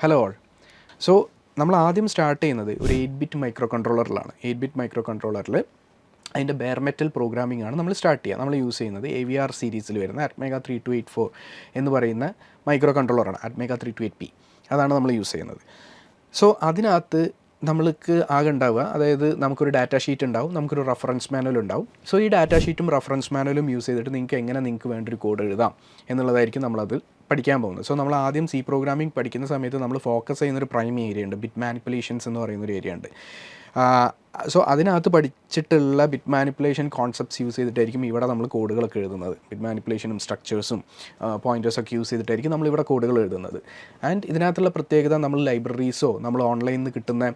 Hello all. So നമ്മൾ ആദ്യം start ചെയ്യുന്നത് ഒരു 8-ബിറ്റ് മൈക്രോ കൺട്രോളറിലാണ്. 8-ബിറ്റ് മൈക്രോ കൺട്രോളറിൽ അതിൻ്റെ ബെയർ മെറ്റൽ പ്രോഗ്രാമിംഗ് ആണ് നമ്മൾ സ്റ്റാർട്ട് ചെയ്യുക. നമ്മൾ യൂസ് ചെയ്യുന്നത് AVR സീരീസിൽ വരുന്ന Atmega 3284 എന്ന് പറയുന്ന മൈക്രോ കൺട്രോളറാണ്. Atmega 3208P അതാണ് നമ്മൾ യൂസ് ചെയ്യുന്നത്. സോ അതിനകത്ത് നമ്മൾക്ക് ആകെ ഉണ്ടാവുക, അതായത് നമുക്കൊരു ഡാറ്റ ഷീറ്റ് ഉണ്ടാവും, നമുക്കൊരു റഫറൻസ് മാനുവൽ ഉണ്ടാവും. സോ ഈ ഡാറ്റ ഷീറ്റും റഫറൻസ് മാനുവലും യൂസ് ചെയ്തിട്ട് നിങ്ങൾക്ക് വേണ്ടൊരു കോഡ് എഴുതാം എന്നുള്ളതായിരിക്കും നമ്മളത് പഠിക്കാൻ പോകുന്നത്. സോ നമ്മൾ ആദ്യം സി പ്രോഗ്രാമിംഗ് പഠിക്കുന്ന സമയത്ത് നമ്മൾ ഫോക്കസ് ചെയ്യുന്നൊരു പ്രൈം ഏരിയ ഉണ്ട്, ബിറ്റ് മാനിപ്പുലേഷൻസ് എന്ന് പറയുന്നൊരു ഏരിയ ഉണ്ട്. സോ അതിനകത്ത് പഠിച്ചിട്ടുള്ള ബിറ്റ് മാനിപ്പുലേഷൻ കോൺസെപ്റ്റ്സ് യൂസ് ചെയ്തിട്ടായിരിക്കും ഇവിടെ നമ്മൾ കോഡുകളൊക്കെ എഴുതുന്നത്. ബിറ്റ് മാനിപ്പുലേഷനും സ്ട്രക്ചേഴ്സും പോയിൻറ്റേഴ്സൊക്കെ യൂസ് ചെയ്തിട്ടായിരിക്കും നമ്മളിവിടെ കോഡുകൾ എഴുതുന്നത്. ആൻഡ് ഇതിനകത്തുള്ള പ്രത്യേകത, നമ്മൾ ലൈബ്രറീസോ നമ്മൾ ഓൺലൈനിൽ നിന്ന് കിട്ടുന്ന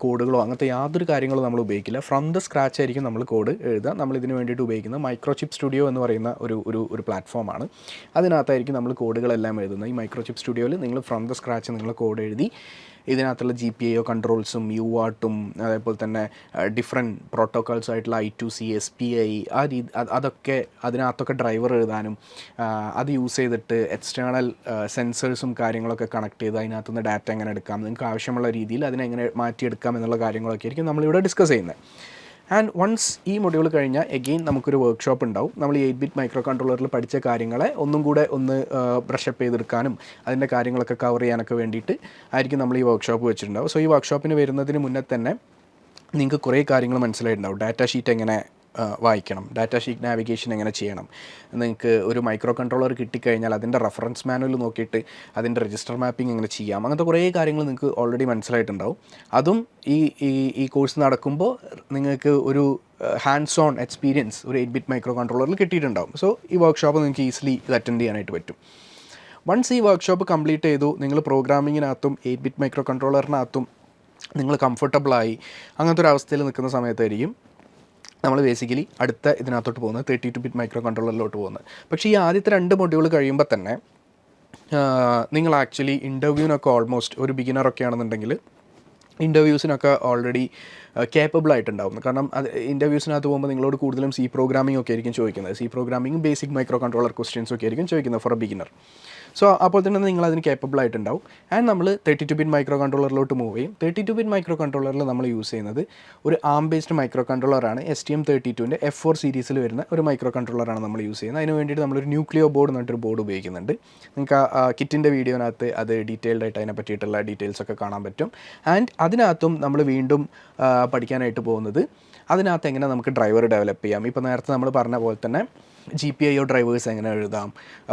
കോഡുകളോ അങ്ങനത്തെ യാതൊരു കാര്യങ്ങളും നമ്മൾ ഉപയോഗിക്കില്ല. ഫ്രം ദ സ്ക്രാച്ച് ആയിരിക്കും നമ്മൾ കോഡ് എഴുതുക. നമ്മൾ ഇതിന് വേണ്ടിയിട്ട് ഉപയോഗിക്കുന്ന മൈക്രോചിപ്പ് സ്റ്റുഡിയോ എന്ന് പറയുന്ന ഒരു പ്ലാറ്റ്ഫോമാണ്. അതിനകത്തായിരിക്കും നമ്മൾ കോഡുകളെല്ലാം എഴുതുന്നത്. ഈ മൈക്രോചിപ്പ് സ്റ്റുഡിയോയിൽ നിങ്ങൾ ഫ്രം ദ സ്ക്രാച്ച് നിങ്ങൾ കോഡ് എഴുതി ഇതിനകത്തുള്ള GPIO കൺട്രോൾസും UARTും അതേപോലെ തന്നെ ഡിഫറെൻറ്റ് പ്രോട്ടോക്കോൾസ് ആയിട്ടുള്ള I2C SPI അതൊക്കെ അതിനകത്തൊക്കെ ഡ്രൈവർ എഴുതാനും അത് യൂസ് ചെയ്തിട്ട് എക്സ്റ്റേണൽ സെൻസേഴ്സും കാര്യങ്ങളൊക്കെ കണക്ട് ചെയ്ത് അതിനകത്തുനിന്ന് ഡാറ്റ എങ്ങനെ എടുക്കാം, നിങ്ങൾക്ക് ആവശ്യമുള്ള രീതിയിൽ അതിനെങ്ങനെ മാറ്റിയെടുക്കാം എന്നുള്ള കാര്യങ്ങളൊക്കെ ആയിരിക്കും നമ്മളിവിടെ ഡിസ്കസ് ചെയ്യുന്നത്. ആൻഡ് വൺസ് ഈ മൊഡ്യൂൾ കഴിഞ്ഞാൽ എഗെയിൻ നമുക്കൊരു വർക്ക്ഷോപ്പ് ഉണ്ടാവും. നമ്മൾ ഈ 8-ബിറ്റ് മൈക്രോ കൺട്രോളറിൽ പഠിച്ച കാര്യങ്ങളെ ഒന്നും കൂടെ ഒന്ന് ബ്രഷപ്പ് ചെയ്തെടുക്കാനും അതിൻ്റെ കാര്യങ്ങളൊക്കെ കവർ ചെയ്യാനൊക്കെ വേണ്ടിയിട്ട് ആയിരിക്കും നമ്മൾ ഈ വർക്ക്ഷോപ്പ് വെച്ചിട്ടുണ്ടാവും. സോ ഈ വർക്ക്ഷോപ്പിന് വരുന്നതിന് മുന്നേ തന്നെ നിങ്ങൾക്ക് കുറേ കാര്യങ്ങൾ മനസ്സിലായിട്ടുണ്ടാവും. ഡാറ്റ ഷീറ്റ് എങ്ങനെ വായിക്കണം, ഡാറ്റ ഷീറ്റ് നാവിഗേഷൻ എങ്ങനെ ചെയ്യണം, നിങ്ങൾക്ക് ഒരു മൈക്രോ കൺട്രോളർ കിട്ടിക്കഴിഞ്ഞാൽ അതിൻ്റെ റഫറൻസ് മാനുവൽ നോക്കിയിട്ട് അതിൻ്റെ രജിസ്റ്റർ മാപ്പിംഗ് എങ്ങനെ ചെയ്യാം, അങ്ങനത്തെ കുറേ കാര്യങ്ങൾ നിങ്ങൾക്ക് ഓൾറെഡി മനസ്സിലായിട്ടുണ്ടാവും. അതും ഈ കോഴ്സ് നടക്കുമ്പോൾ നിങ്ങൾക്ക് ഒരു ഹാൻഡ്സ് ഓൺ എക്സ്പീരിയൻസ് ഒരു 8-ബിറ്റ് മൈക്രോ കൺട്രോളറിൽ കിട്ടിയിട്ടുണ്ടാവും. സോ ഈ വർക്ക്ഷോപ്പ് നിങ്ങൾക്ക് ഈസിലി ഇത് അറ്റൻഡ് ചെയ്യാനായിട്ട് പറ്റും. വൺസ് ഈ വർക്ക്ഷോപ്പ് കംപ്ലീറ്റ് ചെയ്തു, നിങ്ങൾ പ്രോഗ്രാമിങ്ങിനകത്തും 8-ബിറ്റ് മൈക്രോ കൺട്രോളറിനകത്തും നിങ്ങൾ കംഫർട്ടബിളായി അങ്ങനത്തെ ഒരു അവസ്ഥയിൽ നിൽക്കുന്ന സമയത്തായിരിക്കും നമ്മൾ ബേസിക്കലി അടുത്ത ഇതിനകത്തോട്ട് പോകുന്നത് 32-ബിറ്റ് മൈക്രോ കൺട്രോളറിലോട്ട് പോകുന്നത്. പക്ഷേ ഈ ആദ്യത്തെ 2 മൊഡ്യൂൾ കഴിയുമ്പോൾ തന്നെ നിങ്ങൾ ആക്ച്വലി ഇൻ്റർവ്യൂവിനൊക്കെ ഓൾമോസ്റ്റ് ഒരു ബിഗിനറൊക്കെ ആണെന്നുണ്ടെങ്കിൽ ഇൻ്റർവ്യൂസിനൊക്കെ ഓൾറെഡി കേപ്പബിൾ ആയിട്ടുണ്ടാവും. കാരണം അത് ഇൻ്റർവ്യൂസിനകത്ത് പോകുമ്പോൾ നിങ്ങളോട് കൂടുതലും സി പ്രോഗ്രാമിംഗ് ഒക്കെ ആയിരിക്കും ചോദിക്കുന്നത്. C programming basic micro controller questions ഒക്കെ ആയിരിക്കും ചോദിക്കുന്നത് ഫോർ എ ബിഗിനർ. സോ അപ്പോൾ തന്നെ നിങ്ങൾ അതിന് കേപ്പബിൾ ആയിട്ടുണ്ടാവും. ആൻഡ് നമ്മൾ 32-ബിറ്റ് മൈക്രോ കൺട്രോളറിലോട്ട് മൂവ് ചെയ്യും. 32-ബിറ്റ് മൈക്രോ കൺട്രോളറിൽ നമ്മൾ യൂസ് ചെയ്യുന്നത് ഒരു ARM ബേസ്ഡ് മൈക്രോ കൺട്രോളറാണ്. STM32ൻ്റെ F4 സീരീസിൽ വരുന്ന ഒരു മൈക്രോ കൺട്രോളറാണ് നമ്മൾ യൂസ് ചെയ്യുന്നത്. അതിന് വേണ്ടിയിട്ട് നമ്മളൊരു ന്യൂക്ലിയോ ബോർഡ് എന്ന് പറഞ്ഞിട്ടൊരു ബോർഡ് ഉപയോഗിക്കുന്നുണ്ട്. നിങ്ങൾക്ക് ആ കിറ്റിൻ്റെ വീഡിയോനകത്ത് അത് ഡീറ്റെയിൽഡ് ആയിട്ട് അതിനെ പറ്റിയിട്ടുള്ള ഡീറ്റെയിൽസൊക്കെ കാണാൻ പറ്റും. ആൻഡ് അതിനകത്തും നമ്മൾ വീണ്ടും പഠിക്കാനായിട്ട് പോകുന്നത് അതിനകത്ത് എങ്ങനെ നമുക്ക് ഡ്രൈവർ ഡെവലപ്പ് ചെയ്യാം. ഇപ്പോൾ നേരത്തെ നമ്മൾ പറഞ്ഞ പോലെ തന്നെ GPIO ഡ്രൈവേഴ്സ് എങ്ങനെ എഴുതാം,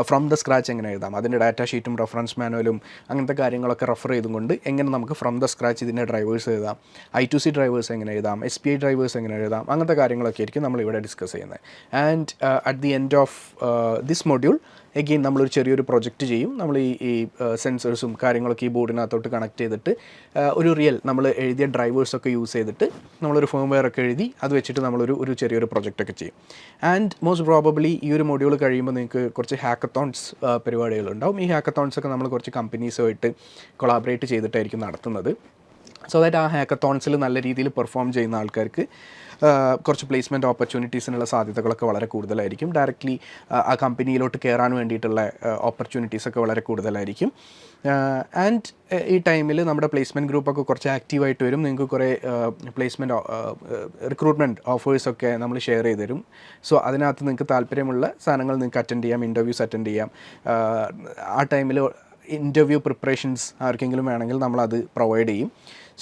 ഫ്രം ദ സ്ക്രാച്ച് എങ്ങനെ എഴുതാം, അതിൻ്റെ ഡാറ്റ ഷീറ്റും റഫറൻസ് മാനുവലും അങ്ങനത്തെ കാര്യങ്ങളൊക്കെ റെഫർ ചെയ്തുകൊണ്ട് എങ്ങനെ നമുക്ക് ഫ്രം ദ സ്ക്രാച്ച് ഇതിൻ്റെ ഡ്രൈവേഴ്സ് എഴുതാം, I2C ഡ്രൈവേഴ്സ് എങ്ങനെ എഴുതാം, SPI ഡ്രൈവേഴ്സ് എങ്ങനെ എഴുതാം, അങ്ങനത്തെ കാര്യങ്ങളൊക്കെ ആയിരിക്കും നമ്മളിവിടെ ഡിസ്കസ് ചെയ്യുന്നത്. And at the end of this module again നമ്മളൊരു ചെറിയൊരു പ്രൊജക്റ്റ് ചെയ്യും. നമ്മൾ ഈ സെൻസേഴ്സും കാര്യങ്ങളൊക്കെ ഈ ബോർഡിനകത്തോട്ട് കണക്ട് ചെയ്തിട്ട് ഒരു റിയൽ നമ്മൾ എഴുതിയ ഡ്രൈവേഴ്സൊക്കെ യൂസ് ചെയ്തിട്ട് നമ്മളൊരു ഫേംവെയർ ഒക്കെ എഴുതി അത് വെച്ചിട്ട് നമ്മളൊരു ചെറിയൊരു പ്രൊജക്റ്റൊക്കെ ചെയ്യും. ആൻഡ് മോസ്റ്റ് പ്രോബബ്ലി ഈ ഒരു മൊഡ്യൂൾ കഴിയുമ്പോൾ നിങ്ങൾക്ക് കുറച്ച് ഹാക്കത്തോൺസ് പരിപാടികളുണ്ടാവും. ഈ ഹാക്കത്തോൺസൊക്കെ നമ്മൾ കുറച്ച് കമ്പനീസുമായിട്ട് കൊളാബറേറ്റ് ചെയ്തിട്ടായിരിക്കും നടത്തുന്നത്. സോ ദാറ്റ് ആ ഹാക്കത്തോൺസിൽ നല്ല രീതിയിൽ പെർഫോം ചെയ്യുന്ന ആൾക്കാർക്ക് കുറച്ച് പ്ലേസ്മെൻറ്റ് ഓപ്പർച്യൂണിറ്റീസിനുള്ള സാധ്യതകളൊക്കെ വളരെ കൂടുതലായിരിക്കും. ഡയറക്റ്റ്ലി ആ കമ്പനിയിലോട്ട് കയറാൻ വേണ്ടിയിട്ടുള്ള ഓപ്പർച്യൂണിറ്റീസൊക്കെ വളരെ കൂടുതലായിരിക്കും. ആൻഡ് ഈ ടൈമിൽ നമ്മുടെ പ്ലേസ്മെൻറ്റ് ഗ്രൂപ്പൊക്കെ കുറച്ച് ആക്റ്റീവായിട്ട് വരും. നിങ്ങൾക്ക് കുറേ പ്ലേസ്മെൻറ്റ് റിക്രൂട്ട്മെൻറ്റ് ഓഫേഴ്സൊക്കെ നമ്മൾ ഷെയർ ചെയ്ത് തരും. സോ അതിനകത്ത് നിങ്ങൾക്ക് താല്പര്യമുള്ള സാധനങ്ങൾ നിങ്ങൾക്ക് അറ്റൻഡ് ചെയ്യാം, ഇൻ്റർവ്യൂസ് അറ്റൻഡ് ചെയ്യാം. ആ ടൈമിൽ ഇൻ്റർവ്യൂ പ്രിപ്പറേഷൻസ് ആർക്കെങ്കിലും വേണമെങ്കിൽ നമ്മളത് പ്രൊവൈഡ് ചെയ്യും.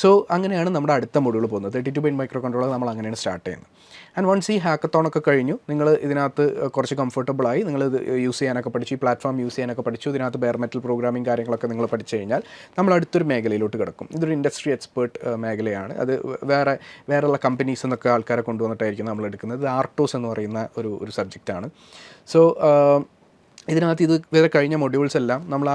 സോ അങ്ങനെയാണ് നമ്മുടെ അടുത്ത മൊഡ്യൂൾ പോകുന്നത്. 32-ബിറ്റ് മൈക്രോ കൺട്രോളർ നമ്മൾ അങ്ങനെയാണ് സ്റ്റാർട്ട് ചെയ്യുന്നത്. ആൻഡ് വൺസ് ഈ ഹാക്കത്തോണൊക്കെ കഴിഞ്ഞു, നിങ്ങൾ ഇതിനകത്ത് കുറച്ച് കംഫർട്ടബിളായി, നിങ്ങളിത് യൂസ് ചെയ്യാനൊക്കെ പഠിച്ചു, ഈ പ്ലാറ്റ്ഫോം യൂസ് ചെയ്യാനൊക്കെ പഠിച്ചു, ഇതിനകത്ത് ബെയർ മെറ്റൽ പ്രോഗ്രാമിംഗ് കാര്യങ്ങളൊക്കെ നിങ്ങൾ പഠിച്ചു കഴിഞ്ഞാൽ നമ്മൾ അടുത്തൊരു മേഖലയിലോട്ട് കിടക്കും. ഇതൊരു ഇൻഡസ്ട്രി എക്സ്പേർട്ട് മേഖലയാണ്. അത് വേറെയുള്ള കമ്പനീസ് എന്നൊക്കെ ആൾക്കാരെ കൊണ്ടുവന്നിട്ടായിരിക്കും നമ്മൾ എടുക്കുന്നത്. ഇത് ആർട്ടോസ് എന്ന് പറയുന്ന ഒരു സബ്ജക്റ്റാണ്. സോ ഇതിനകത്ത് ഇത് വേറെ കഴിഞ്ഞ മൊഡ്യൂൾസ് എല്ലാം നമ്മൾ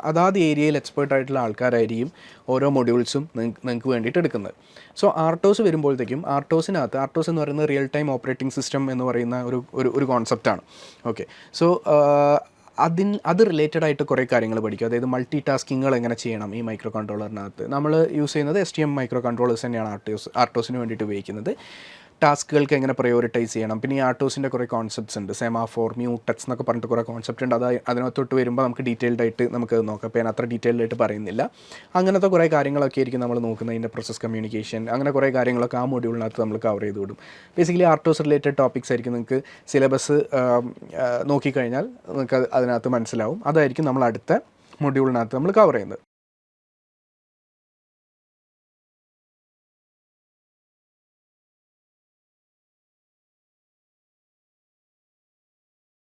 അതാത് ഏരിയയിൽ എക്സ്പേർട്ട് ആയിട്ടുള്ള ആൾക്കാരായിരിക്കും ഓരോ മൊഡ്യൂൾസും നിങ്ങൾക്ക് വേണ്ടിയിട്ട് എടുക്കുന്നത്. സോ ആർട്ടോസ് വരുമ്പോഴത്തേക്കും ആർട്ടോസ് എന്ന് പറയുന്നത് റിയൽ ടൈം ഓപ്പറേറ്റിംഗ് സിസ്റ്റം എന്ന് പറയുന്ന ഒരു കോൺസെപ്റ്റാണ്. ഓക്കെ, സോ അത് റിലേറ്റഡ് ആയിട്ട് കുറേ കാര്യങ്ങൾ പഠിക്കും. അതായത് മൾട്ടി ടാസ്കിങ്ങൾ എങ്ങനെ ചെയ്യണം ഈ മൈക്രോ കൺട്രോളറിനകത്ത്. നമ്മൾ യൂസ് ചെയ്യുന്നത് STM മൈക്രോ കൺട്രോളേഴ്സ് തന്നെയാണ് ആർട്ടോസിന് വേണ്ടിയിട്ട് ഉപയോഗിക്കുന്നത്. ടാസ്കുകൾക്ക് എങ്ങനെ പ്രയോറിറ്റൈസ് ചെയ്യണം. പിന്നെ ഈ ആർട്ടോസിൻ്റെ കുറേ കോൺസെപ്റ്റ്സ് ഉണ്ട്, സെമാഫോർ, മ്യൂട്ടക്സ് എന്നൊക്കെ പറഞ്ഞിട്ട് കുറേ കോൺസെപ്റ്റ് ഉണ്ട്. അതിനകത്തോട്ട് വരുമ്പോൾ നമുക്ക് ഡീറ്റെയിൽഡ് ആയിട്ട് നമുക്ക് നോക്കാം. അപ്പോൾ ഞാൻ അത്ര ഡീറ്റെയിൽഡ് ആയിട്ട് പറയുന്നില്ല. അങ്ങനത്തെ കുറേ കാര്യങ്ങളൊക്കെ ആയിരിക്കും നമ്മൾ നോക്കുന്നത്. ഇതിൻ്റെ പ്രോസസ് കമ്മ്യൂണിക്കേഷൻ, അങ്ങനെ കുറേ കാര്യങ്ങളൊക്കെ ആ മൊഡ്യൂളിനകത്ത് നമ്മൾ കവർ ചെയ്ത് വിടും. ബേസിക്കലി ആർട്ടോസ് റിലേറ്റഡ് ടോപ്പിക്സ് ആയിരിക്കും. നിങ്ങൾക്ക് സിലബസ് നോക്കിക്കഴിഞ്ഞാൽ നിങ്ങൾക്ക് അതിനകത്ത് മനസ്സിലാവും. അതായിരിക്കും നമ്മൾ അടുത്ത മൊഡ്യൂളിനകത്ത് നമ്മൾ കവർ ചെയ്യുന്നത്.